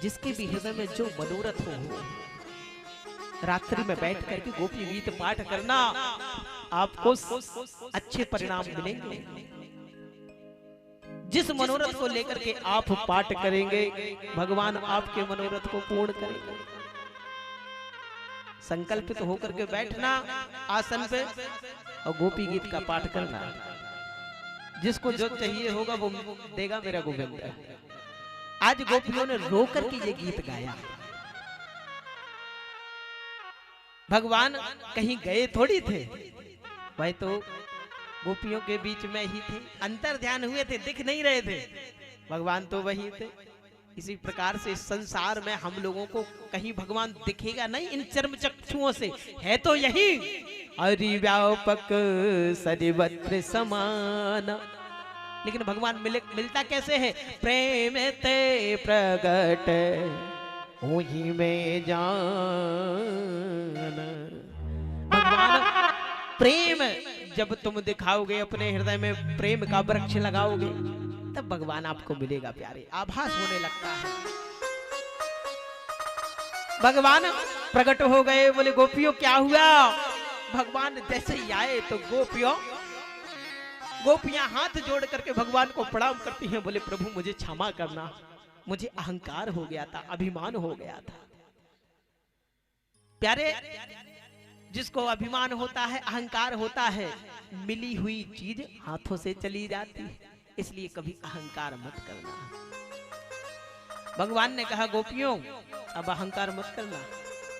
जिसके भी हृदय में जो मनोरथ हो, रात्रि में बैठ करके गोपी गीत पाठ करना, आपको अच्छे परिणाम मिलेंगे। जिस मनोरथ को लेकर के आप पाठ करेंगे, भगवान आपके मनोरथ को पूर्ण करेंगे। संकल्पित होकर के बैठना आसन पे और गोपी गीत का पाठ करना। जिसको जो चाहिए होगा वो देगा मेरा गोविंद। आज गोपियों ने रो करके ये गीत गाया। भगवान कहीं गए थोड़ी थे, वही तो गोपियों के बीच में ही थे, अंतर ध्यान हुए थे, दिख नहीं रहे थे, भगवान तो वही थे। इसी प्रकार से इस संसार में हम लोगों को कहीं भगवान दिखेगा नहीं इन चर्म चक्षुओं से, है तो यही अरि व्यापक सर्वत्र समान। लेकिन भगवान मिलता कैसे है? प्रेम ते प्रगट ओही में जान। भगवान प्रेम जब तुम दिखाओगे, अपने हृदय में प्रेम का वृक्ष लगाओगे, तब भगवान आपको मिलेगा। प्यारे, आभास होने लगता है। भगवान प्रकट हो गए, बोले गोपियों क्या हुआ? भगवान जैसे ही आए तो गोपियां हाथ जोड़ करके भगवान को प्रणाम करती हैं। बोले प्रभु मुझे क्षमा करना, मुझे अहंकार हो गया था, अभिमान हो गया था। प्यारे, जिसको अभिमान होता है, अहंकार होता है, मिली हुई चीज हाथों से चली जाती है। इसलिए कभी अहंकार मत करना। भगवान ने कहा गोपियों अब अहंकार मत करना।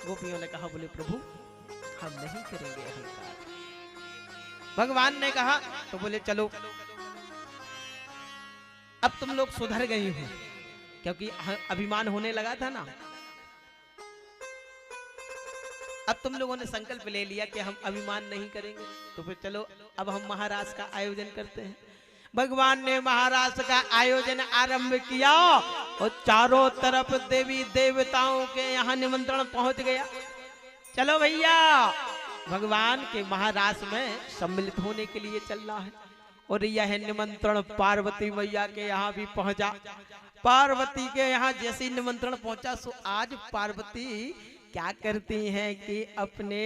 गोपियों ने कहा बोले प्रभु हम नहीं करेंगे अहंकार। भगवान ने कहा तो बोले चलो अब तुम लोग सुधर गई हो, क्योंकि अभिमान होने लगा था ना। अब तुम लोगों ने संकल्प ले लिया कि हम अभिमान नहीं करेंगे, तो फिर चलो अब हम महाराज का आयोजन करते हैं। भगवान ने महाराज का आयोजन आरंभ किया और चारों तरफ देवी देवताओं के यहाँ निमंत्रण पहुंच गया। चलो भैया, भगवान के महाराज में सम्मिलित होने के लिए चलना है। और यह निमंत्रण पार्वती मैया के यहाँ भी पहुंचा। पार्वती के यहाँ जैसे निमंत्रण पहुंचा, सो आज पार्वती क्या करती हैं कि अपने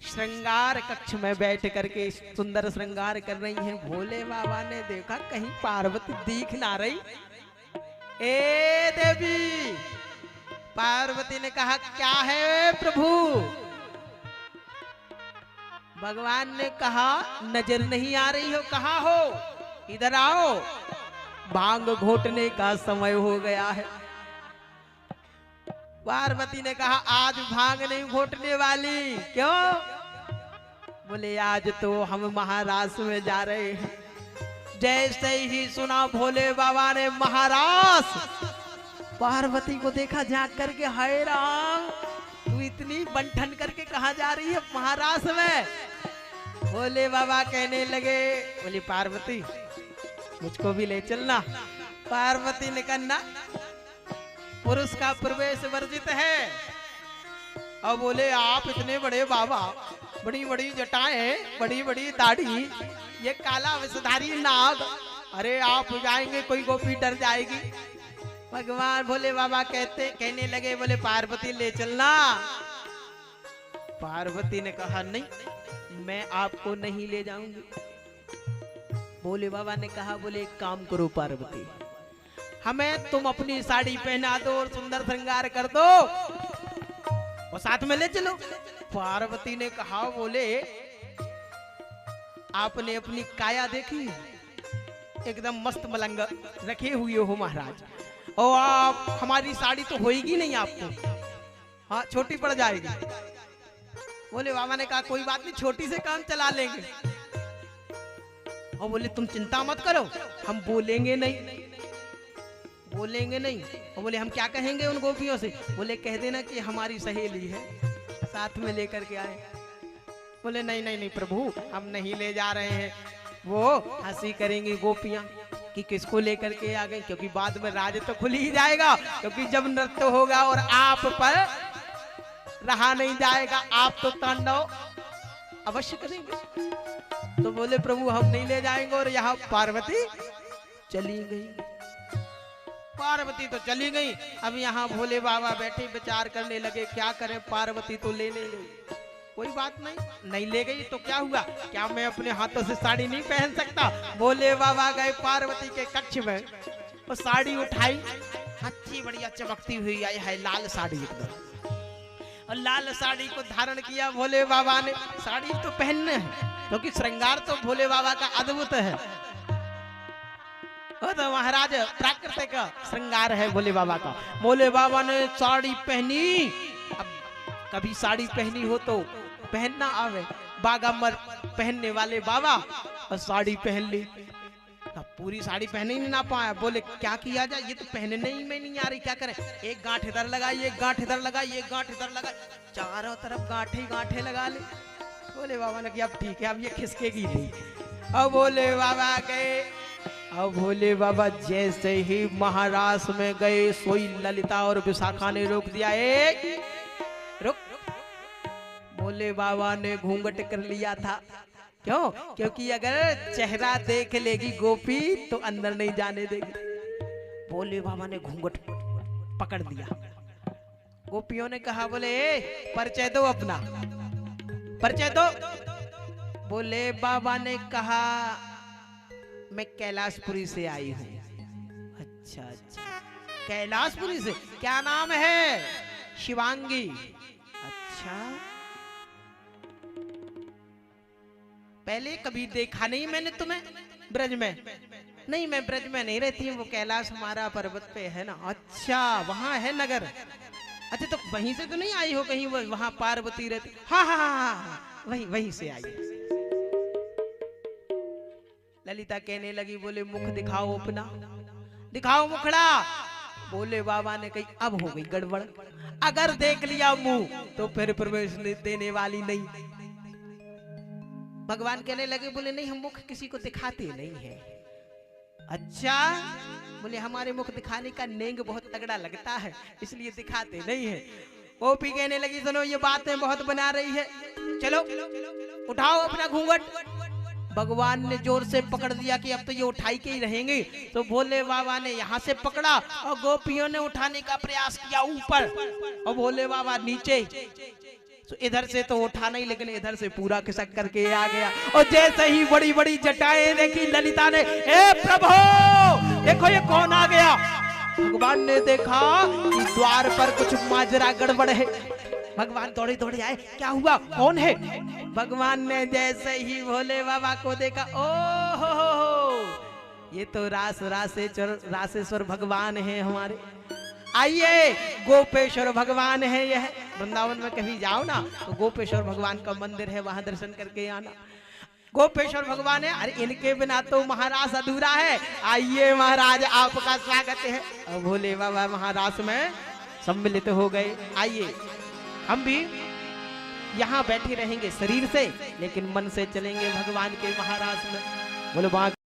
श्रृंगार कक्ष में बैठ करके सुंदर श्रृंगार कर रही हैं। भोले बाबा ने देखा कहीं पार्वती दिख ना रही। ए देवी, पार्वती ने कहा क्या है प्रभु? भगवान ने कहा नजर नहीं आ रही हो, कहाँ हो? इधर आओ, भांग घोटने का समय हो गया है। पार्वती ने कहा आज भांग नहीं घोटने वाली। क्यों? बोले आज तो हम महाराज में जा रहे हैं। जैसे ही सुना भोले बाबा ने महाराज, पार्वती को देखा जाग करके, हाय राम तू इतनी बंठन करके कहा जा रही है महाराज में? भोले बाबा कहने लगे, बोली पार्वती मुझको भी ले चलना। पार्वती ने कहा पुरुष का प्रवेश वर्जित है। और बोले आप इतने बड़े बाबा, बड़ी बड़ी जटाएं, बड़ी बड़ी दाढ़ी, ये काला विषधारी नाग, अरे आप जाएंगे कोई गोपी डर जाएगी। भगवान भोले बाबा कहने लगे, बोले पार्वती ले चलना। पार्वती ने कहा नहीं, मैं आपको नहीं ले जाऊंगी। भोले बाबा ने कहा बोले एक काम करो पार्वती, हमें तुम अपनी साड़ी पहना दो और सुंदर श्रृंगार कर दो और साथ में ले चलो। पार्वती ने कहा बोले आपने अपनी काया देखी, एकदम मस्त मलंग रखे हुए हो महाराज, और आप हमारी साड़ी तो होएगी नहीं आपको, हाँ छोटी पड़ जाएगी। बोले बाबा ने कहा कोई बात नहीं, छोटी से काम चला लेंगे। और बोले तुम चिंता मत करो, हम बोलेंगे नहीं। बोलेंगे नहीं। और बोले हम क्या कहेंगे उन गोपियों से? बोले कह देना कि हमारी सहेली है, साथ में लेकर के आए। बोले नहीं नहीं नहीं प्रभु, हम नहीं ले जा रहे हैं। वो हंसी करेंगी गोपियां कि किसको लेकर के आ गए, क्योंकि बाद में राज तो खुल ही जाएगा, क्योंकि जब नृत्य होगा और आप पर रहा नहीं जाएगा, आप तो तांडव अवश्य करेंगे। तो बोले प्रभु हम नहीं ले जाएंगे। और यहाँ पार्वती चली गई। पार्वती तो चली गई। अब यहाँ भोले बाबा बैठे विचार करने लगे क्या करें, पार्वती तो ले ले गई, कोई बात नहीं, नहीं ले गई तो क्या हुआ, क्या मैं अपने हाथों से साड़ी नहीं पहन सकता। भोले बाबा गए पार्वती के कक्ष में, वो साड़ी उठाई, अच्छी बढ़िया चमकती हुई आई है लाल साड़ी एकदम, और लाल साड़ी को धारण किया भोले बाबा ने। साड़ी तो पहनने है क्योंकि श्रृंगार तो भोले बाबा का अद्भुत है, वो तो महाराज प्राकृतिक श्रृंगार है भोले बाबा का। भोले बाबा ने साड़ी पहनी। अब कभी साड़ी पहनी हो तो पहनना आवे, बागामर पहनने वाले बाबा और साड़ी पहन ली। अब पूरी साड़ी पहने ही ना पाया, बोले क्या किया जाए, ये तो पहनने ही में नहीं आ रही, क्या करें, एक गांठ इधर लगाई, एक गांठ इधर लगाई, एक गांठ इधर लगाई, चारों तरफ गांठे गांठे लगा ले। भोले बाबा ने कहा अब ठीक है, अब ये खिसकेगी नहीं। अब भोले बाबा गए, अब भोले बाबा जैसे ही महाराष्ट्र में गए, सोई ललिता और विशाखा ने रोक दिया, एक रुक। भोले बाबा ने घूंघट कर लिया था, क्यों, क्योंकि अगर चेहरा देख लेगी गोपी तो अंदर नहीं जाने देगी। भोले बाबा ने घूंघट पकड़ दिया। गोपियों ने कहा बोले परिचय दो अपना, परिचय दो। भोले बाबा ने कहा मैं कैलाशपुरी से आई हूँ। अच्छा अच्छा, कैलाशपुरी से, क्या नाम है, शिवांगी। अच्छा, पहले कभी देखा नहीं मैंने तुम्हें ब्रज में? नहीं, मैं ब्रज में नहीं रहती हूँ, वो कैलाश हमारा पर्वत पे है ना। अच्छा, वहां है नगर। अच्छा, तो वहीं से तो नहीं आई हो कहीं, वहां पार्वती रहती? हाँ हाँ हाँ हाँ, वहीं से आई। ललिता कहने लगी बोले मुख दिखाओ अपना, दिखाओ मुखड़ा। भोले बाबा ने कही अब हो गई गड़बड़, अगर देख लिया मुंह तो फिर प्रवेश देने वाली नहीं। भगवान कहने लगे बोले नहीं, हम मुख किसी को दिखाते नहीं है। अच्छा, बोले हमारे मुख दिखाने का नेंग बहुत तगड़ा लगता है, इसलिए दिखाते नहीं है। गोपी कहने लगी सुनो ये बातें बहुत बना रही है, चलो उठाओ अपना घूंघट। भगवान ने जोर से पकड़ दिया कि अब तो ये उठाई के ही रहेंगे, तो भोले बाबा ने यहाँ से पकड़ा और गोपियों ने उठाने का प्रयास किया ऊपर, और भोले बाबा नीचे। तो इधर से तो उठा नहीं, लेकिन इधर से पूरा खिसक करके आ गया। और जैसे ही बड़ी बड़ी जटाएं देखी ललिता ने, ए प्रभु देखो ये कौन आ गया। भगवान ने देखा कि द्वार पर कुछ माजरा गड़बड़ है। भगवान दौड़े दौड़े आए, क्या हुआ, कौन है? भगवान ने जैसे ही भोले बाबा को देखा, ओ हो ये तो रासेश्वर भगवान है हमारे। आइए, गोपेश्वर भगवान है यह। वृंदावन में कभी जाओ ना तो गोपेश्वर भगवान का मंदिर है, वहां दर्शन करके आना। गोपेश्वर भगवान है, अरे इनके बिना तो महाराज अधूरा है। आइए महाराज आपका स्वागत है। और भोले बाबा महाराज में सम्मिलित हो गए। आइए हम भी यहाँ बैठे रहेंगे शरीर से, लेकिन मन से चलेंगे भगवान के महाराज में। बोले